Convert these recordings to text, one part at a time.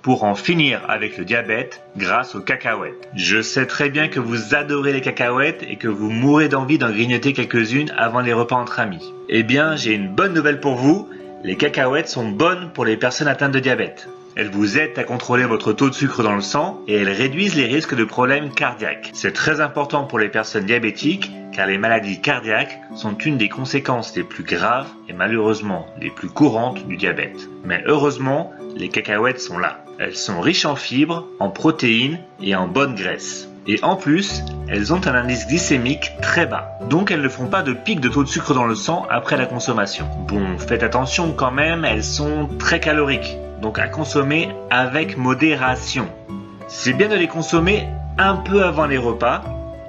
pour en finir avec le diabète grâce aux cacahuètes. Je sais très bien que vous adorez les cacahuètes et que vous mourrez d'envie d'en grignoter quelques-unes avant les repas entre amis. Eh bien, j'ai une bonne nouvelle pour vous, les cacahuètes sont bonnes pour les personnes atteintes de diabète. Elles vous aident à contrôler votre taux de sucre dans le sang et elles réduisent les risques de problèmes cardiaques. C'est très important pour les personnes diabétiques car les maladies cardiaques sont une des conséquences les plus graves et malheureusement les plus courantes du diabète. Mais heureusement, les cacahuètes sont là. Elles sont riches en fibres, en protéines et en bonne graisse. Et en plus, elles ont un indice glycémique très bas. Donc elles ne font pas de pic de taux de sucre dans le sang après la consommation. Bon, faites attention quand même, elles sont très caloriques. Donc à consommer avec modération. C'est bien de les consommer un peu avant les repas,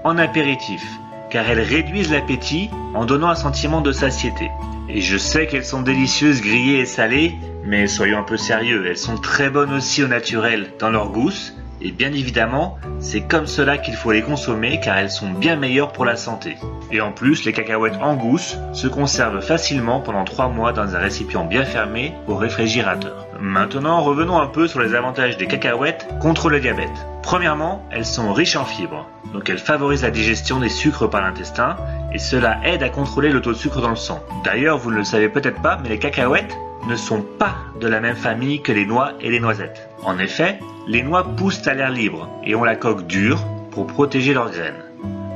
en apéritif, car elles réduisent l'appétit en donnant un sentiment de satiété. Et je sais qu'elles sont délicieuses grillées et salées, mais soyons un peu sérieux, elles sont très bonnes aussi au naturel dans leur gousse, et bien évidemment, c'est comme cela qu'il faut les consommer car elles sont bien meilleures pour la santé. Et en plus, les cacahuètes en gousse se conservent facilement pendant 3 mois dans un récipient bien fermé au réfrigérateur. Maintenant, revenons un peu sur les avantages des cacahuètes contre le diabète. Premièrement, elles sont riches en fibres, donc elles favorisent la digestion des sucres par l'intestin et cela aide à contrôler le taux de sucre dans le sang. D'ailleurs, vous ne le savez peut-être pas, mais les cacahuètes ne sont pas de la même famille que les noix et les noisettes. En effet, les noix poussent à l'air libre et ont la coque dure pour protéger leurs graines,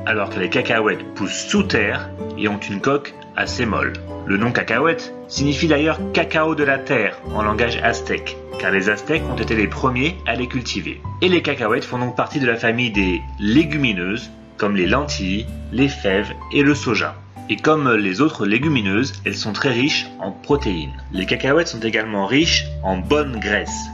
alors que les cacahuètes poussent sous terre et ont une coque assez molle. Le nom cacahuète signifie d'ailleurs cacao de la terre en langage aztèque, car les Aztèques ont été les premiers à les cultiver. Et les cacahuètes font donc partie de la famille des légumineuses, comme les lentilles, les fèves et le soja. Et comme les autres légumineuses, elles sont très riches en protéines. Les cacahuètes sont également riches en bonne graisse.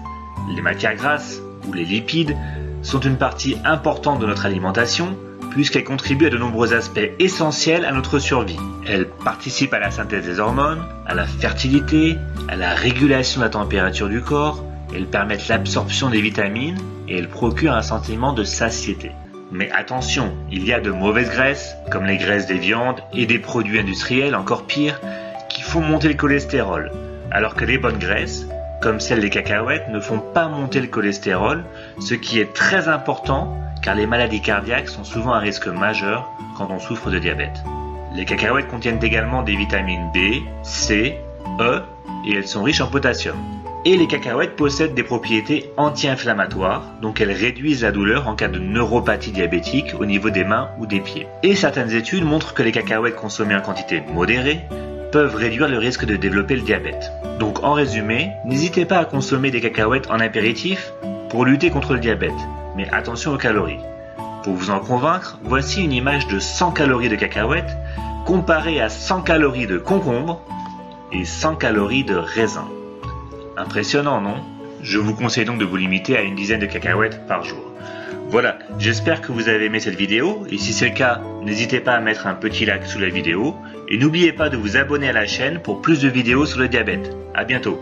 Les matières grasses, ou les lipides, sont une partie importante de notre alimentation, puisqu'elles contribuent à de nombreux aspects essentiels à notre survie. Elles participent à la synthèse des hormones, à la fertilité, à la régulation de la température du corps, elles permettent l'absorption des vitamines et elles procurent un sentiment de satiété. Mais attention, il y a de mauvaises graisses, comme les graisses des viandes et des produits industriels, encore pire, qui font monter le cholestérol, alors que les bonnes graisses, comme celles des cacahuètes, ne font pas monter le cholestérol, ce qui est très important car les maladies cardiaques sont souvent un risque majeur quand on souffre de diabète. Les cacahuètes contiennent également des vitamines B, C, E et elles sont riches en potassium. Et les cacahuètes possèdent des propriétés anti-inflammatoires, donc elles réduisent la douleur en cas de neuropathie diabétique au niveau des mains ou des pieds. Et certaines études montrent que les cacahuètes consommées en quantité modérée peuvent réduire le risque de développer le diabète. Donc en résumé, n'hésitez pas à consommer des cacahuètes en apéritif pour lutter contre le diabète, mais attention aux calories. Pour vous en convaincre, voici une image de 100 calories de cacahuètes comparée à 100 calories de concombre et 100 calories de raisin. Impressionnant, non? Je vous conseille donc de vous limiter à une dizaine de cacahuètes par jour. Voilà, j'espère que vous avez aimé cette vidéo et si c'est le cas, n'hésitez pas à mettre un petit like sous la vidéo et n'oubliez pas de vous abonner à la chaîne pour plus de vidéos sur le diabète. À bientôt!